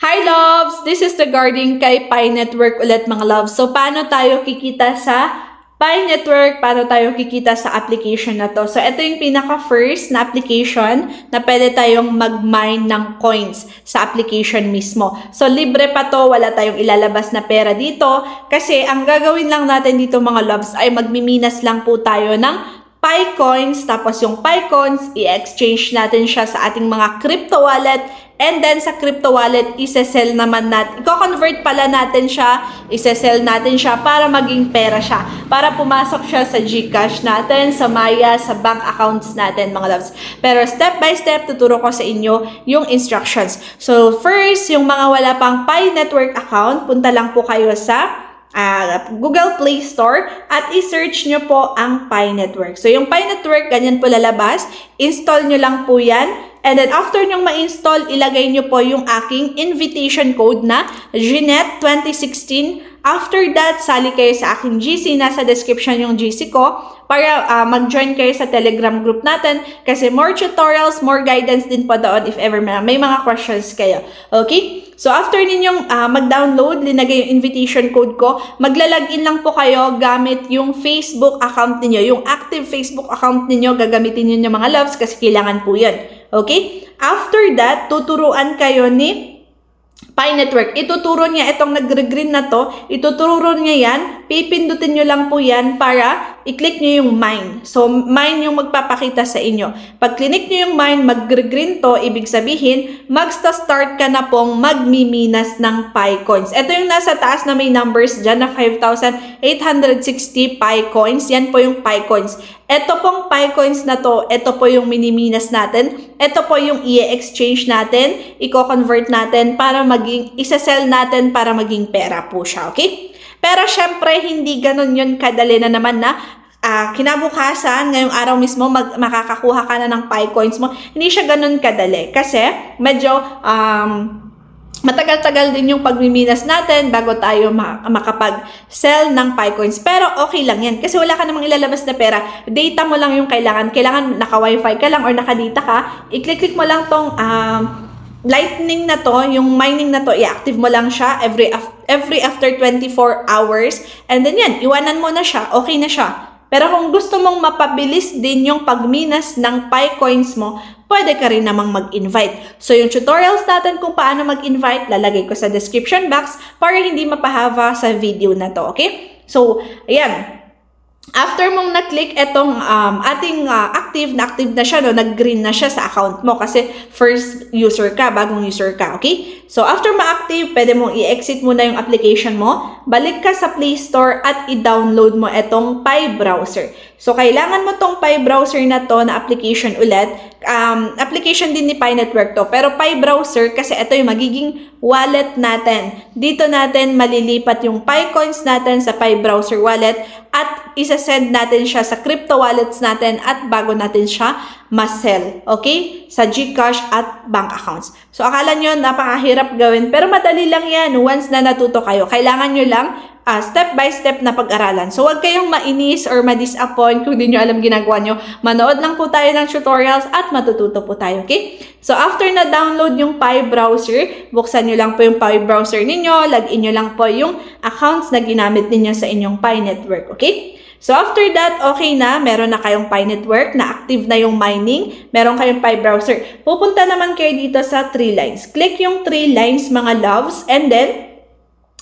Hi loves! This is regarding kay Pi Network ulit mga loves. So, paano tayo kikita sa Pi Network? Paano tayo kikita sa application na to? So, ito yung pinaka-first na application na pwede tayong mag-mine ng coins sa application mismo. So, libre pa to. Wala tayong ilalabas na pera dito. Kasi, ang gagawin lang natin dito mga loves ay magmiminas lang po tayo ng Pi coins, tapos yung Pi coins, i-exchange natin siya sa ating mga crypto wallet, and then sa crypto wallet, isa-sell naman natin, i-convert pala natin siya, isa-sell natin siya para maging pera siya, para pumasok siya sa GCash natin, sa Maya, sa bank accounts natin mga loves. Pero step by step, tuturo ko sa inyo yung instructions. So first, yung mga wala pang Pi Network account, punta lang po kayo sa Google Play Store at i-search nyo po ang Pi Network. So, yung Pi Network, ganyan po lalabas. Install nyo lang po yan. And then, after nyong ma-install, ilagay nyo po yung aking invitation code na Jeanette2016. After that, sali kayo sa aking GC. Nasa description yung GC ko para mag-join kayo sa Telegram group natin. Kasi more tutorials, more guidance din po doon if ever may mga questions kayo. Okay? So, after ninyong mag-download, linagay yung invitation code ko, maglalagin lang po kayo gamit yung Facebook account ninyo. Yung active Facebook account ninyo, gagamitin nyo yung mga loves kasi kailangan po yun. Okay? After that, tuturuan kayo ni Pi Network. Ituturo niya itong nag-green na to. Ituturo niya yan. Pipindutin nyo lang po yan para i-click nyo yung mine. So, mine yung magpapakita sa inyo. Pag click nyo yung mine, mag-green to, ibig sabihin, mag-start ka na pong magmiminas ng Pi coins. Ito yung nasa taas na may numbers dyan na 5,860 Pi coins. Yan po yung Pi coins. Ito pong Pi coins na to, ito po yung miniminas natin. Ito po yung i-exchange natin, i-convert natin para maging, isa-sell natin para maging pera po siya, okay? Pero syempre, hindi ganun yun kadali na naman na kinabukasan, ngayong araw mismo, makakakuha ka na ng Pi coins mo. Hindi siya ganun kadali kasi medyo matagal-tagal din yung pagmiminas natin bago tayo makapag-sell ng Pi coins. Pero okay lang yan kasi wala ka namang ilalabas na pera. Data mo lang yung kailangan. Kailangan naka-wifi ka lang or naka-data ka. I-click-click mo lang tong lightning na to, yung mining na to, i-active mo lang siya every after 24 hours. And then yan, iwanan mo na siya. Okay na siya. Pero kung gusto mong mapabilis din yung pagminas ng Pi coins mo, pwede ka rin namang mag-invite. So, yung tutorials natin kung paano mag-invite, lalagay ko sa description box para hindi mapahaba sa video na to, okay? So, ayan. After mong na-click itong ating active na siya, no? Nag-green na siya sa account mo kasi first user ka, bagong user ka, okay? So, after ma-active, pwede mong i-exit muna yung application mo, balik ka sa Play Store at i-download mo itong Pi Browser. So, kailangan mo tong Pi Browser na to na application ulit. Application din ni Pi Network to, pero Pi Browser kasi ito yung magiging wallet natin. Dito natin malilipat yung Pi coins natin sa Pi Browser wallet at isa-send natin siya sa crypto wallets natin at bago natin siya ma-sell, okay? Sa GCash at bank accounts. So, akala nyo napakahirap gawin, pero madali lang yan once na natuto kayo. Kailangan nyo lang step by step na pag-aralan. So, huwag kayong mainis or ma-disappoint kung di nyo alam ginagawa nyo. Manood lang po tayo ng tutorials at matututo po tayo, okay? So, after na download yung Pi Browser, buksan nyo lang po yung Pi Browser ninyo, login nyo lang po yung accounts na ginamit ninyo sa inyong Pi Network, okay? So, after that, okay na, meron na kayong Pi Network, na active na yung mining, meron kayong Pi Browser. Pupunta naman kayo dito sa 3 lines. Click yung 3 lines, mga loves, and then,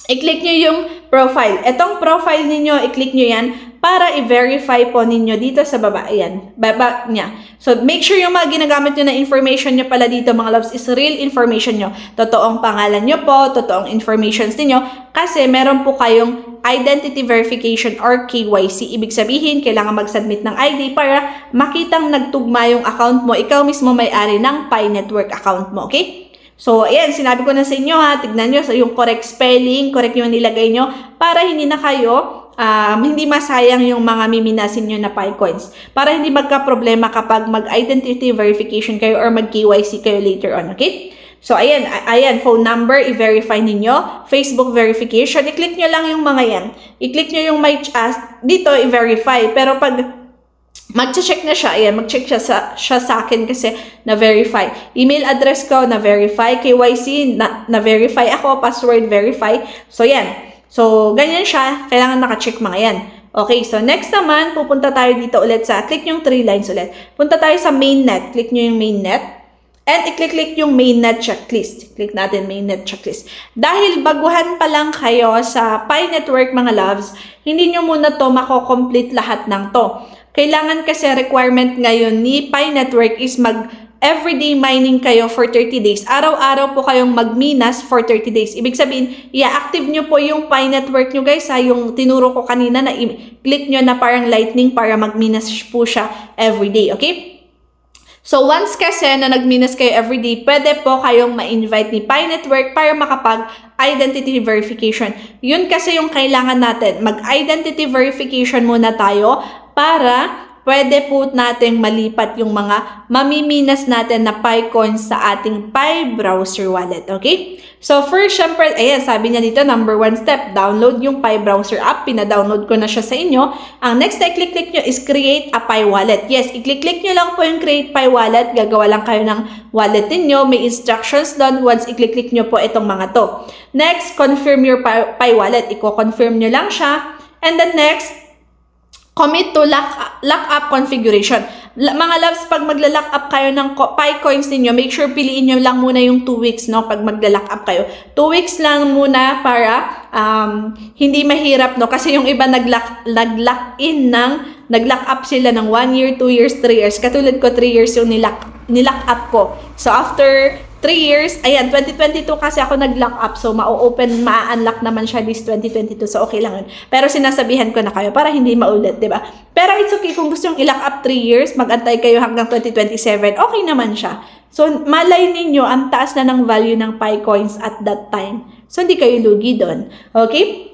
i-click nyo yung profile. Itong profile ninyo, i-click nyo yan para i-verify po ninyo dito sa baba. Ayan, baba niya. So, make sure yung mga ginagamit nyo na information nyo pala dito, mga loves, is real information nyo. Totoong pangalan nyo po, totoong informations ninyo, kasi meron po kayong identity verification or KYC. Ibig sabihin, kailangan mag-submit ng ID para makitang nagtugma yung account mo. Ikaw mismo may-ari ng Pi Network account mo, okay? So, ayan, sinabi ko na sa inyo ha, tignan nyo, so yung correct spelling, correct yung nilagay nyo, para hindi na kayo, hindi masayang yung mga miminasin nyo na Pi coins. Para hindi magka-problema kapag mag-identity verification kayo or mag-KYC kayo later on, okay? So, ayan, phone number, i-verify ninyo. Facebook verification, i-click nyo lang yung mga yan. I-click nyo yung my dito, i-verify. Pero pag Mag-check na siya. Ayan, mag-check siya sa akin kasi na-verify. Email address ko, na-verify. KYC, na-verify ako. Password, verify. So, yan. So, ganyan siya. Kailangan naka-check mga yan. Okay, so next naman, pupunta tayo dito ulit sa, click yung 3 lines ulit. Punta tayo sa mainnet. Click nyo yung mainnet. And i-click yung mainnet checklist. Click natin mainnet checklist. Dahil baguhan pa lang kayo sa Pi Network mga loves, hindi nyo muna to mako-complete lahat ng to. Kailangan kasi requirement ngayon ni Pi Network is everyday mining kayo for 30 days. Araw-araw po kayong magminas for 30 days. Ibig sabihin, i-active nyo po yung Pi Network nyo guys. Yung tinuro ko kanina na i-click nyo na parang lightning para magminas po siya everyday. Okay? So, once kasi na nagminas kayo everyday, pwede po kayong ma-invite ni Pi Network para makapag-identity verification. Yun kasi yung kailangan natin. Mag-identity verification muna tayo para pwede po natin malipat yung mga mamiminas natin na Pi coins sa ating Pi browser wallet. Okay? So, first, syempre, ayan, sabi niya dito, number 1 step, download yung Pi browser app. Pina-download ko na siya sa inyo. Ang next na i-click nyo is create a Pi wallet. Yes, i-click nyo lang po yung create Pi wallet. Gagawa lang kayo ng wallet niyo. May instructions doon once i-click nyo po itong mga to. Next, confirm your Pi wallet. Iko-confirm nyo lang siya. And then next, commit to lock up configuration. Mga loves, pag magla-lock up kayo ng Pi coins ninyo, make sure piliin nyo lang muna yung 2 weeks, no? Pag magla-lock up kayo. 2 weeks lang muna para hindi mahirap, no? Kasi yung iba nag-lock up sila ng 1 year, 2 years, 3 years. Katulad ko, 3 years yung nilock up ko. So, after 3 years, ayan, 2022 kasi ako nag-lock up. So, ma-unlock naman siya this 2022. So, okay lang yun. Pero sinasabihan ko na kayo para hindi maulit, di ba? Pero it's okay kung gusto yung i-lock up 3 years, mag-antay kayo hanggang 2027, okay naman siya. So, malay ninyo, ang taas na ng value ng Pi coins at that time. So, hindi kayo lugi doon. Okay?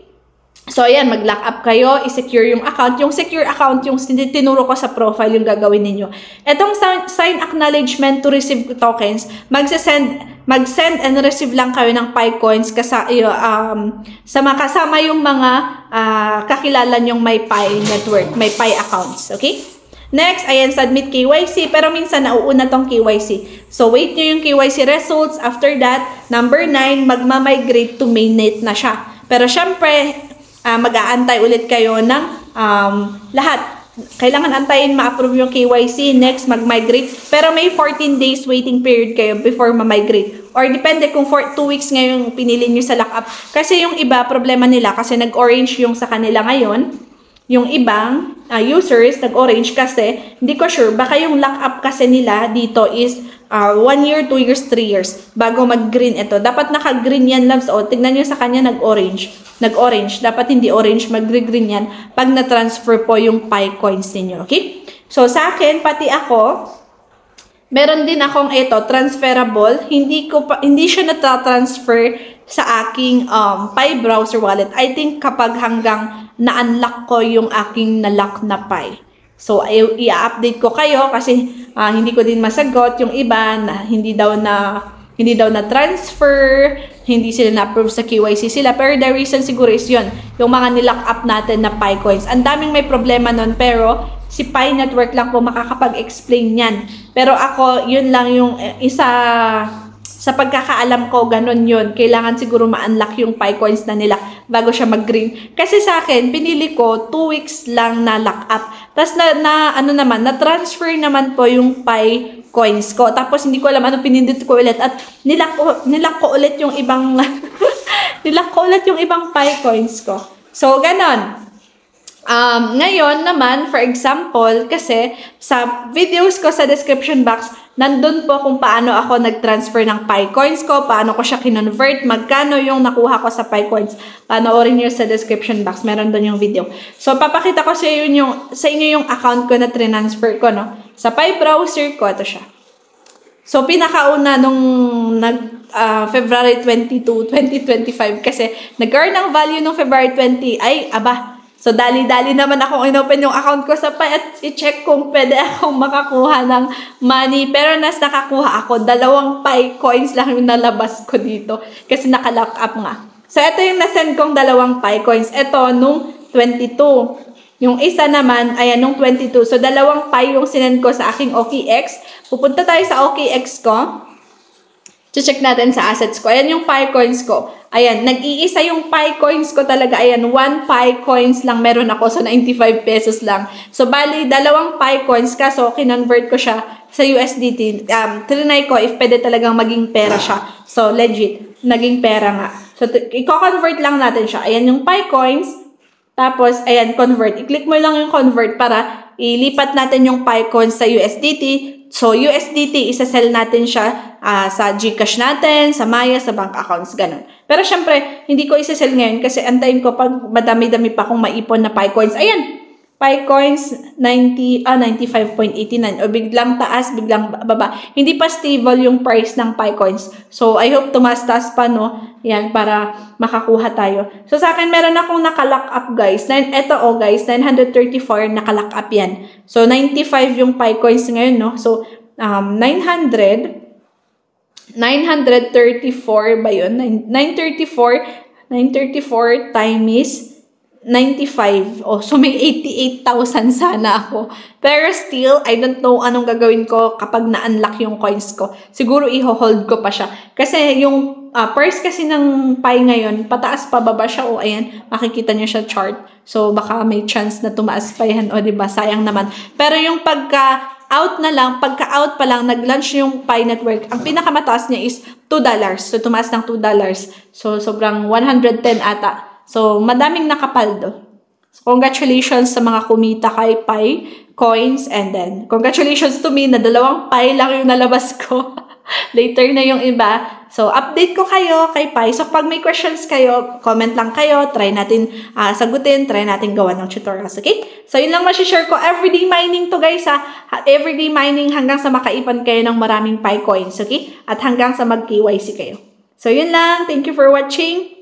So, ayan, mag-lock up kayo, i-secure yung account. Yung secure account, yung tinuro ko sa profile, yung gagawin ninyo. Etong sign acknowledgement to receive tokens, mag-send and receive lang kayo ng Pi coins kasama yung mga kakilala nyong may Pi network, may Pi accounts. Okay? Next, ayan, submit KYC. Pero minsan, nauuna tong KYC. So, wait nyo yung KYC results. After that, number 9, magma-migrate to mainnet na siya. Pero syempre, mag-aantay ulit kayo ng lahat. Kailangan antayin ma-approve yung KYC. Next, mag-migrate. Pero may 14 days waiting period kayo before ma-migrate. Or depende kung 2 weeks ngayong pinili nyo sa lockup. Kasi yung iba, problema nila kasi nag-orange yung sa kanila ngayon. Yung ibang users, nag-orange kasi, hindi ko sure, baka yung lockup kasi nila dito is 1 year, 2 years, 3 years bago mag-green ito. Dapat naka-green yan, loves. O, tignan nyo sa kanya, nag-orange. Nag-orange. Dapat hindi orange, mag-green yan pag na-transfer po yung Pi coins ninyo. Okay? So, sa akin, pati ako, meron din akong ito, transferable. Hindi siya na-transfer sa aking Pi browser wallet. I think kapag hanggang na-unlock ko yung aking na-lock na Pi. So, i-update ko kayo kasi hindi ko din masagot yung iba na hindi daw na transfer, hindi sila na-approve sa KYC sila. Pero the reason siguro is yun, yung mga nilock up natin na Pi coins. Ang daming may problema nun, pero si Pi Network lang po makakapag-explain yan. Pero ako, yun lang yung isa sa pagkakaalam ko, ganun yun. Kailangan siguro ma-unlock yung Pi coins na nila bago siya mag-green. Kasi sa akin, pinili ko 2 weeks lang na lock up. Tapos na-transfer naman po yung Pi coins ko. Tapos hindi ko alam ano pinindot ko ulit. At nilock ko ulit yung ibang nilock ko ulit yung ibang Pi coins ko. So, ganon. Ngayon naman, for example, kasi sa videos ko sa description box, nandun po kung paano ako nag-transfer ng Pi coins ko, paano ko siya kinonvert, magkano yung nakuha ko sa Pi coins. Panoorin nyo sa description box, meron doon yung video. So, papakita ko sa inyo yung account ko na transfer ko, no? Sa Pi browser ko, ito siya. So, pinakauna nung February 22, 2025 kasi nag-earn ng value nung February 20, ay, aba. So, dali-dali naman akong inopen yung account ko sa Pi at i-check kung pwede akong makakuha ng money. Pero nakakuha ako, 2 Pi coins lang yung nalabas ko dito kasi naka-lock up nga. So, ito yung nasend kong 2 Pi coins. Ito, nung 22. Yung isa naman, ayan, nung 22. So, dalawang Pi yung sinend ko sa aking OKX. Pupunta tayo sa OKX ko. Check natin sa assets ko. Ayan yung Pi coins ko. Ayan, nag-iisa yung Pi coins ko talaga. Ayan, 1 Pi coins lang meron ako. So, 95 pesos lang. So, bali, dalawang Pi coins ka. So, kinonvert ko siya sa USDT. Trinay ko if pwede talagang maging pera siya. So, legit. Naging pera nga. So, i-convert lang natin siya. Ayan yung Pi coins. Tapos, ayan, convert. I-click mo lang yung convert para ilipat natin yung Pi coins sa USDT. So, USDT, isa-sell natin siya sa GCash natin, sa Maya, sa bank accounts, ganun. Pero syempre, hindi ko isa-sell ngayon kasi antayin ko pag madami-dami pa akong maipon na Pi coins. Ayan, Pi coins 95.89 o biglang taas, biglang baba. Hindi pa stable yung price ng Pi coins. So, I hope tumaas-taas pa, no? Yan, para makakuha tayo. So, sa akin, meron akong nakalock up, guys. Ito, guys, 934, nakalock up yan. So, 95 yung Pi coins ngayon, no? So, 934 ba yun? 934 times 95. Oh, so may 88,000 sana ako. Pero still, I don't know anong gagawin ko kapag na-unlock yung coins ko. Siguro i-hold ko pa siya. Kasi yung price kasi ng Pi ngayon, pataas pa baba siya. O ayan, makikita niyo siya chart. So baka may chance na tumaas pa yan. O diba, sayang naman. Pero yung pagka-out na lang, pagka-out pa lang, nag-launch yung Pi Network. Ang pinakamataas niya is $2. So tumaas ng $2. So sobrang 110 ata. So, madaming nakapaldo. So, congratulations sa mga kumita kay Pi coins. And then, congratulations to me na dalawang Pi lang yung nalabas ko. Later na yung iba. So, update ko kayo kay Pi. So, pag may questions kayo, comment lang kayo. Try natin sagutin. Try natin gawa ng tutorials. Okay? So, yun lang share ko. Everyday mining to, guys. Everyday mining hanggang sa makaipon kayo ng maraming Pi coins. Okay? At hanggang sa mag-KYC kayo. So, yun lang. Thank you for watching.